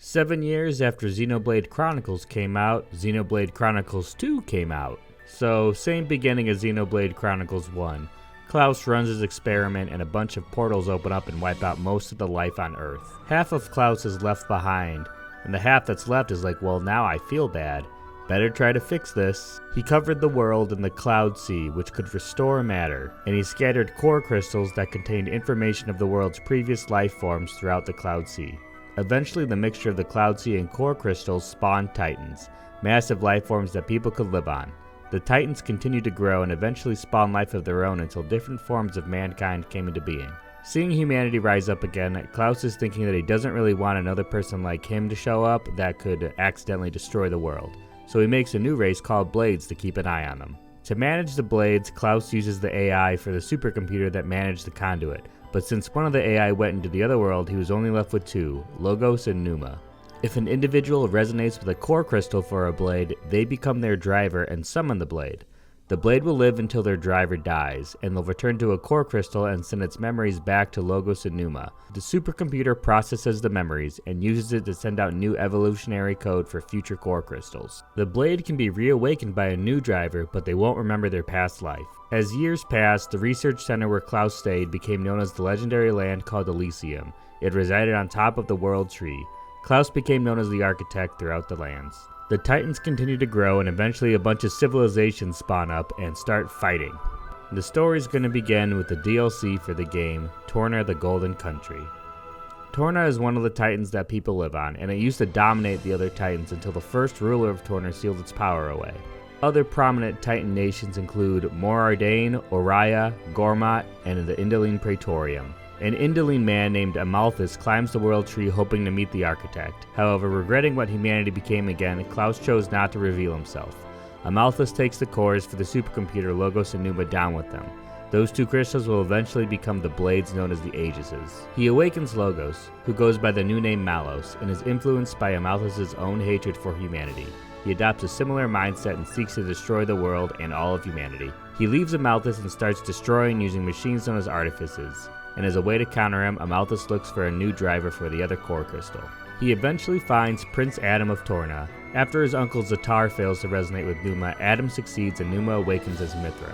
7 years after Xenoblade Chronicles came out, Xenoblade Chronicles 2 came out. So, same beginning as Xenoblade Chronicles 1. Klaus runs his experiment and a bunch of portals open up and wipe out most of the life on Earth. Half of Klaus is left behind, and the half that's left is like, well, now I feel bad. Better try to fix this. He covered the world in the Cloud Sea, which could restore matter, and he scattered core crystals that contained information of the world's previous life forms throughout the Cloud Sea. Eventually, the mixture of the Cloud Sea and core crystals spawned Titans, massive life forms that people could live on. The Titans continued to grow and eventually spawned life of their own until different forms of mankind came into being. Seeing humanity rise up again, Klaus is thinking that he doesn't really want another person like him to show up that could accidentally destroy the world. So he makes a new race called Blades to keep an eye on them. To manage the Blades, Klaus uses the AI for the supercomputer that managed the conduit, but since one of the AI went into the other world, he was only left with two, Logos and Numa. If an individual resonates with a core crystal for a blade, they become their driver and summon the blade. The blade will live until their driver dies, and they'll return to a core crystal and send its memories back to Logos and Numa. The supercomputer processes the memories and uses it to send out new evolutionary code for future core crystals. The blade can be reawakened by a new driver, but they won't remember their past life. As years passed, the research center where Klaus stayed became known as the legendary land called Elysium. It resided on top of the World Tree. Klaus became known as the architect throughout the lands. The Titans continue to grow and eventually a bunch of civilizations spawn up and start fighting. The story is going to begin with the DLC for the game, Torna the Golden Country. Torna is one of the Titans that people live on, and it used to dominate the other Titans until the first ruler of Torna sealed its power away. Other prominent Titan nations include Morag, Oriya, Gormat, and the Indoline Praetorium. An Indoline man named Amalthus climbs the World Tree hoping to meet the architect. However, regretting what humanity became again, Klaus chose not to reveal himself. Amalthus takes the cores for the supercomputer Logos and Numa down with them. Those two crystals will eventually become the blades known as the Aegises. He awakens Logos, who goes by the new name Malos, and is influenced by Amalthus' own hatred for humanity. He adopts a similar mindset and seeks to destroy the world and all of humanity. He leaves Amalthus and starts destroying using machines known as artifices. And as a way to counter him, Amalthus looks for a new driver for the other core crystal. He eventually finds Prince Addam of Torna. After his uncle Zatar fails to resonate with Numa, Addam succeeds and Numa awakens as Mythra.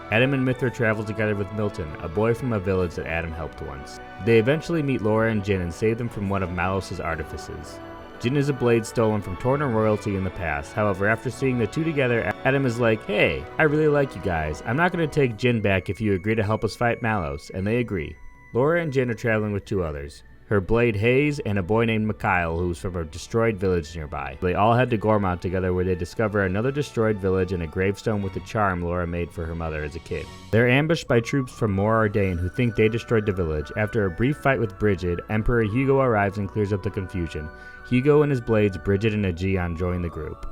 Addam and Mythra travel together with Milton, a boy from a village that Addam helped once. They eventually meet Laura and Jin and save them from one of Malos' artifices. Jin is a blade stolen from Torna royalty in the past. However, after seeing the two together, Addam is like, hey, I really like you guys. I'm not going to take Jin back if you agree to help us fight Malos, and they agree. Laura and Jin are traveling with two others, her blade Hayes and a boy named Mikhail who's from a destroyed village nearby. They all head to Gormat together where they discover another destroyed village and a gravestone with a charm Laura made for her mother as a kid. They're ambushed by troops from Morag who think they destroyed the village. After a brief fight with Brighid, Emperor Hugo arrives and clears up the confusion. Hugo and his blades, Brighid and Aegeon, join the group.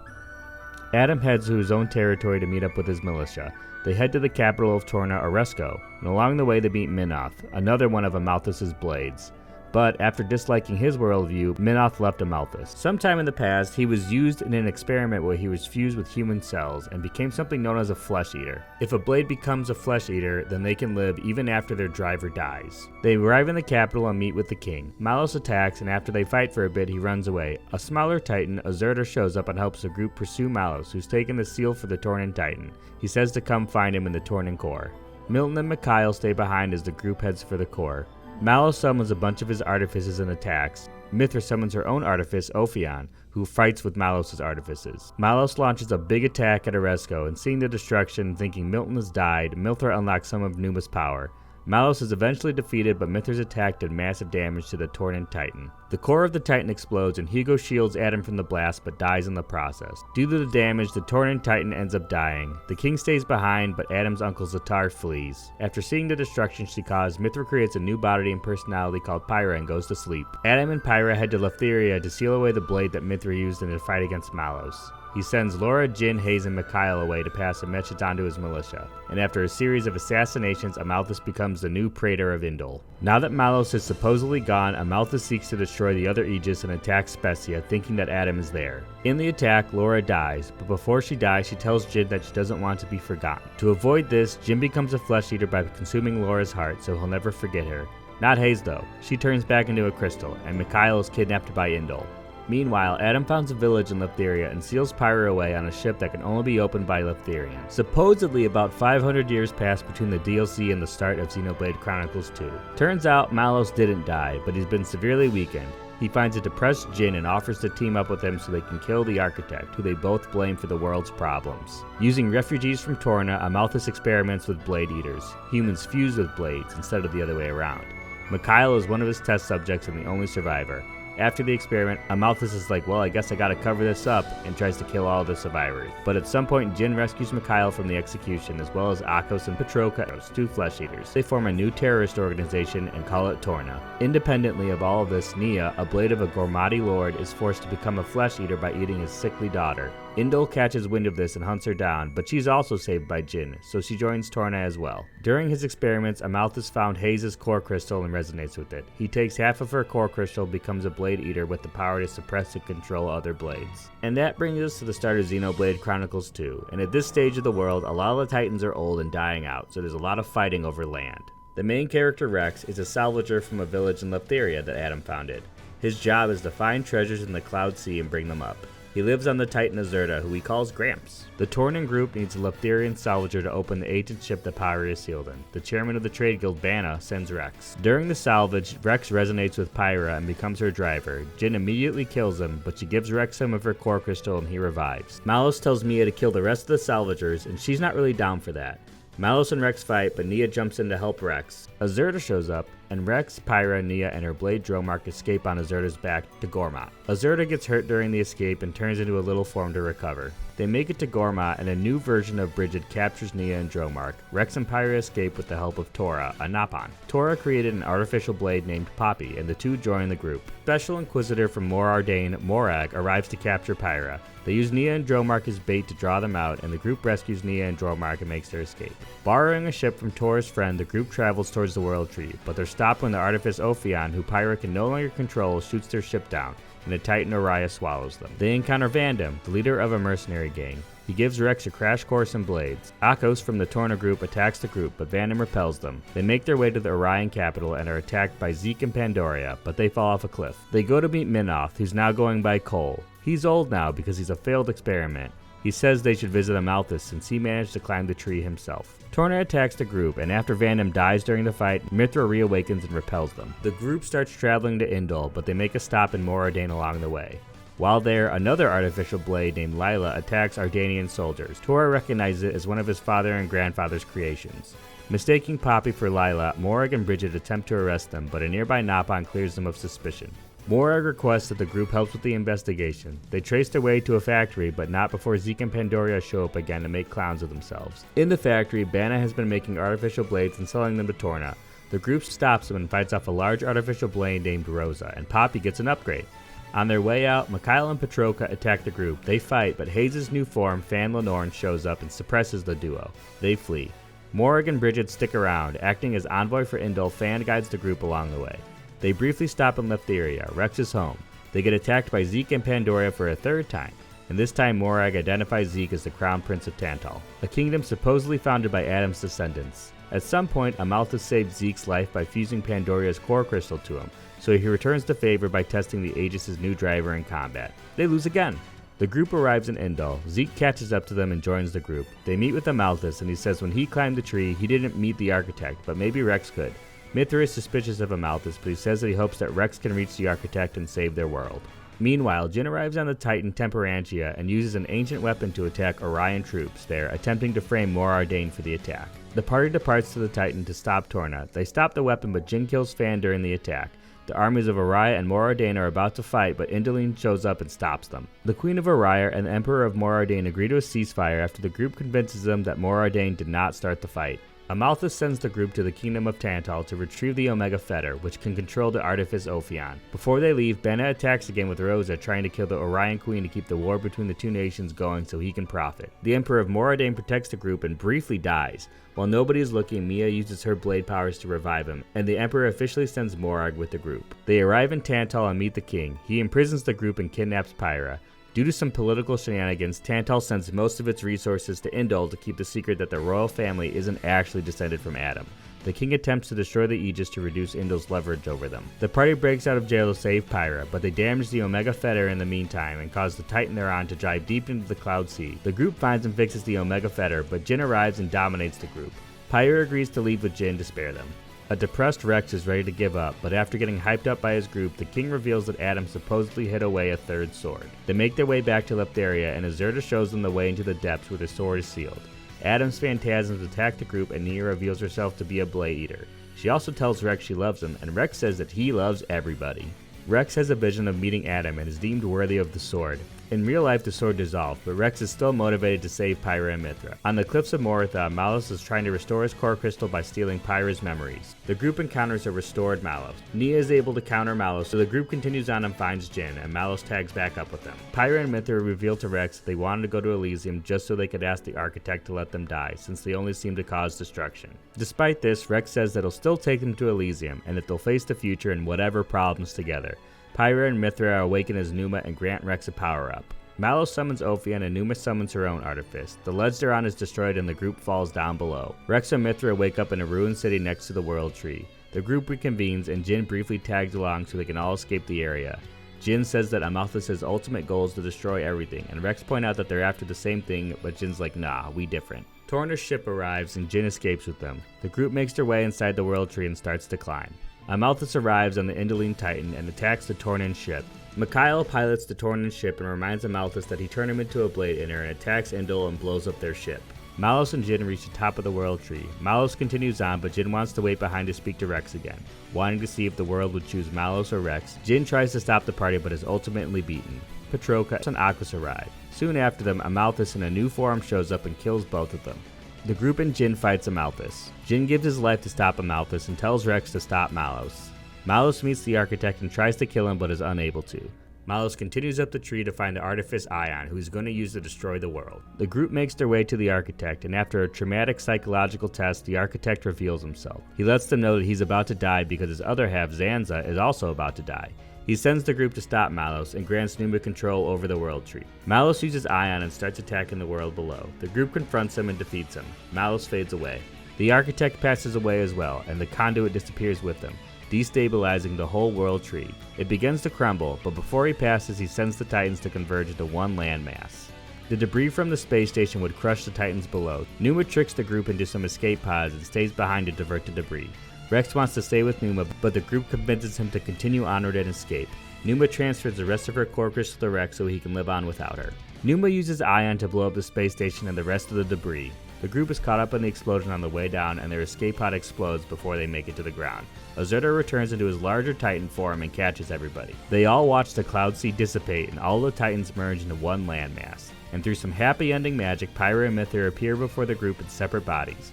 Addam heads to his own territory to meet up with his militia. They head to the capital of Torna, Aresco, and along the way they meet Minoth, another one of Amalthus' blades. But after disliking his worldview, Minoth left Amalthus. Sometime in the past, he was used in an experiment where he was fused with human cells and became something known as a flesh eater. If a blade becomes a flesh eater, then they can live even after their driver dies. They arrive in the capital and meet with the king. Malos attacks, and after they fight for a bit, he runs away. A smaller titan, Azurta, shows up and helps the group pursue Malos, who's taken the seal for the Tornan Titan. He says to come find him in the Tornan core. Milton and Mikhail stay behind as the group heads for the core. Malos summons a bunch of his artifices and attacks. Mythra summons her own artifice, Ophion, who fights with Malos' artifices. Malos launches a big attack at Aresco, and seeing the destruction and thinking Milton has died, Mythra unlocks some of Numa's power. Malos is eventually defeated, but Mythra's attack did massive damage to the Tornan Titan. The core of the Titan explodes, and Hugo shields Addam from the blast, but dies in the process. Due to the damage, the Tornan Titan ends up dying. The king stays behind, but Addam's uncle Zatar flees. After seeing the destruction she caused, Mythra creates a new body and personality called Pyra and goes to sleep. Addam and Pyra head to Letheria to seal away the blade that Mythra used in the fight against Malos. He sends Laura, Jin, Hayes, and Mikhail away to pass a message on to his militia, and after a series of assassinations, Amalthus becomes the new praetor of Indol. Now that Malos is supposedly gone, Amalthus seeks to destroy the other Aegis and attacks Specia, thinking that Addam is there. In the attack, Laura dies, but before she dies, she tells Jin that she doesn't want to be forgotten. To avoid this, Jin becomes a flesh eater by consuming Laura's heart, so he'll never forget her. Not Hayes though. She turns back into a crystal, and Mikhail is kidnapped by Indol. Meanwhile, Addam founds a village in Letheria and seals Pyra away on a ship that can only be opened by Letherians. Supposedly about 500 years passed between the DLC and the start of Xenoblade Chronicles 2. Turns out Malos didn't die, but he's been severely weakened. He finds a depressed Jin and offers to team up with him so they can kill the Architect, who they both blame for the world's problems. Using refugees from Torna, Amalthus experiments with Blade Eaters. Humans fuse with blades instead of the other way around. Mikhail is one of his test subjects and the only survivor. After the experiment, Amalthus is like, well, I guess I gotta cover this up, and tries to kill all the survivors. But at some point, Jin rescues Mikhail from the execution, as well as Akos and Petroka, 2 flesh eaters. They form a new terrorist organization and call it Torna. Independently of all of this, Nia, a blade of a Gormati lord, is forced to become a flesh eater by eating his sickly daughter. Indol catches wind of this and hunts her down, but she's also saved by Jin, so she joins Torna as well. During his experiments, Amalthus found Hayes' core crystal and resonates with it. He takes half of her core crystal, becomes a blade eater with the power to suppress and control other blades. And that brings us to the start of Xenoblade Chronicles 2, and at this stage of the world, a lot of the Titans are old and dying out, so there's a lot of fighting over land. The main character, Rex, is a salvager from a village in Letheria that Addam founded. His job is to find treasures in the Cloud Sea and bring them up. He lives on the Titan Azurta, who he calls Gramps. The Tornan group needs a Letherian salvager to open the ancient ship that Pyra is sealed in. The chairman of the trade guild, Vanna, sends Rex. During the salvage, Rex resonates with Pyra and becomes her driver. Jin immediately kills him, but she gives Rex some of her core crystal and he revives. Malos tells Mia to kill the rest of the salvagers, and she's not really down for that. Malos and Rex fight, but Nia jumps in to help Rex. Azurta shows up, and Rex, Pyra, Nia, and her blade Dromark escape on Azurta's back to Gormat. Azurta gets hurt during the escape and turns into a little form to recover. They make it to Gormat, and a new version of Brighid captures Nia and Dromark. Rex and Pyra escape with the help of Tora, a Napon. Tora created an artificial blade named Poppi, and the two join the group. Special Inquisitor from Morardane, Morag, arrives to capture Pyra. They use Nia and Dromark as bait to draw them out, and the group rescues Nia and Dromark and makes their escape. Borrowing a ship from Tora's friend, the group travels towards the World Tree, but they're stopped when the Artifice Ophion, who Pyra can no longer control, shoots their ship down, and the Titan Oriah swallows them. They encounter Vandam, the leader of a mercenary gang. He gives Rex a crash course in blades. Akos from the Torna group attacks the group, but Vandam repels them. They make their way to the Orion capital and are attacked by Zeke and Pandoria, but they fall off a cliff. They go to meet Minoth, who's now going by Cole. He's old now because he's a failed experiment. He says they should visit Amalthus since he managed to climb the tree himself. Torna attacks the group, and after Vandam dies during the fight, Mythra reawakens and repels them. The group starts traveling to Indol, but they make a stop in Morardane along the way. While there, another artificial blade named Lila attacks Ardanian soldiers. Tora recognizes it as one of his father and grandfather's creations. Mistaking Poppi for Lila, Morag and Brighid attempt to arrest them, but a nearby Napon clears them of suspicion. Morag requests that the group helps with the investigation. They trace their way to a factory, but not before Zeke and Pandoria show up again to make clowns of themselves. In the factory, Vanna has been making artificial blades and selling them to Torna. The group stops them and fights off a large artificial blade named Rosa, and Poppi gets an upgrade. On their way out, Mikhail and Petroka attack the group. They fight, but Hayes' new form, Fan Lenorn, shows up and suppresses the duo. They flee. Morag and Brighid stick around. Acting as envoy for Indol, Fan guides the group along the way. They briefly stop in Letheria, Rex's home. They get attacked by Zeke and Pandoria for a third time, and this time Morag identifies Zeke as the Crown Prince of Tantal, a kingdom supposedly founded by Addam's descendants. At some point, Amalthus saves Zeke's life by fusing Pandoria's core crystal to him, so he returns the favor by testing the Aegis' new driver in combat. They lose again. The group arrives in Indol. Zeke catches up to them and joins the group. They meet with Amalthus, and he says when he climbed the tree, he didn't meet the Architect, but maybe Rex could. Mythra is suspicious of Amalthus, but he says that he hopes that Rex can reach the Architect and save their world. Meanwhile, Jin arrives on the Titan Temperantia and uses an ancient weapon to attack Orion troops there, attempting to frame Morardane for the attack. The party departs to the Titan to stop Torna. They stop the weapon, but Jin kills Fan during the attack. The armies of Oriah and Morardane are about to fight, but Indoline shows up and stops them. The Queen of Oriah and the Emperor of Morardane agree to a ceasefire after the group convinces them that Morardane did not start the fight. Amalthus sends the group to the Kingdom of Tantal to retrieve the Omega Fetter, which can control the Artifice Ophion. Before they leave, Benna attacks again with Rosa, trying to kill the Orion Queen to keep the war between the two nations going so he can profit. The Emperor of Morardane protects the group and briefly dies. While nobody is looking, Mia uses her blade powers to revive him, and the Emperor officially sends Morag with the group. They arrive in Tantal and meet the king. He imprisons the group and kidnaps Pyra. Due to some political shenanigans, Tantal sends most of its resources to Indol to keep the secret that the royal family isn't actually descended from Addam. The king attempts to destroy the Aegis to reduce Indol's leverage over them. The party breaks out of jail to save Pyra, but they damage the Omega Fetter in the meantime and cause the Titan they're on to dive deep into the Cloud Sea. The group finds and fixes the Omega Fetter, but Jin arrives and dominates the group. Pyra agrees to leave with Jin to spare them. A depressed Rex is ready to give up, but after getting hyped up by his group, the king reveals that Addam supposedly hid away a third sword. They make their way back to Leptheria, and Azurta shows them the way into the depths where the sword is sealed. Addam's phantasms attack the group, and Nia reveals herself to be a Blade Eater. She also tells Rex she loves him, and Rex says that he loves everybody. Rex has a vision of meeting Addam and is deemed worthy of the sword. In real life, the sword dissolved, but Rex is still motivated to save Pyra and Mythra. On the cliffs of Moratha, Malos is trying to restore his core crystal by stealing Pyra's memories. The group encounters a restored Malos. Nia is able to counter Malos, so the group continues on and finds Jin, and Malos tags back up with them. Pyra and Mythra reveal to Rex that they wanted to go to Elysium just so they could ask the Architect to let them die, since they only seem to cause destruction. Despite this, Rex says that he'll still take them to Elysium, and that they'll face the future and whatever problems together. Pyra and Mythra awaken as Numa and grant Rex a power-up. Malos summons Ophion and Numa summons her own artifice. The ledge they're on is destroyed and the group falls down below. Rex and Mythra wake up in a ruined city next to the World Tree. The group reconvenes and Jin briefly tags along so they can all escape the area. Jin says that Amalthus's ultimate goal is to destroy everything, and Rex point out that they're after the same thing, but Jin's like, nah, we different. Torna's ship arrives and Jin escapes with them. The group makes their way inside the World Tree and starts to climb. Amalthus arrives on the Indoline Titan and attacks the Tornan ship. Mikhail pilots the Tornan ship and reminds Amalthus that he turned him into a Blade Eater and attacks Indol and blows up their ship. Malos and Jin reach the top of the World Tree. Malos continues on, but Jin wants to wait behind to speak to Rex again. Wanting to see if the world would choose Malos or Rex, Jin tries to stop the party but is ultimately beaten. Patroka and Aquas arrive. Soon after them, Amalthus in a new form shows up and kills both of them. The group and Jin fights Amalthus. Jin gives his life to stop Amalthus and tells Rex to stop Malos. Malos meets the Architect and tries to kill him but is unable to. Malos continues up the tree to find the Artifice Ion, who he's going to use to destroy the world. The group makes their way to the Architect, and after a traumatic psychological test, the Architect reveals himself. He lets them know that he's about to die because his other half, Zanza, is also about to die. He sends the group to stop Malos and grants Numa control over the World Tree. Malos uses Ion and starts attacking the world below. The group confronts him and defeats him. Malos fades away. The Architect passes away as well, and the Conduit disappears with him, destabilizing the whole World Tree. It begins to crumble, but before he passes, he sends the Titans to converge into one landmass. The debris from the space station would crush the Titans below. Numa tricks the group into some escape pods and stays behind to divert the debris. Rex wants to stay with Numa, but the group convinces him to continue onward and escape. Numa transfers the rest of her core crystal to Rex so he can live on without her. Numa uses Ion to blow up the space station and the rest of the debris. The group is caught up in the explosion on the way down, and their escape pod explodes before they make it to the ground. Azurta returns into his larger Titan form and catches everybody. They all watch the Cloud Sea dissipate and all the Titans merge into one landmass. And through some happy ending magic, Pyra and Mythra appear before the group in separate bodies.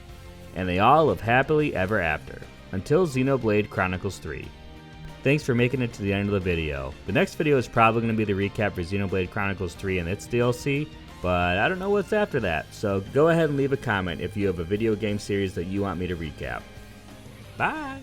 And they all live happily ever after. Until Xenoblade Chronicles 3. Thanks for making it to the end of the video. The next video is probably going to be the recap for Xenoblade Chronicles 3 and its DLC, but I don't know what's after that, so go ahead and leave a comment if you have a video game series that you want me to recap. Bye!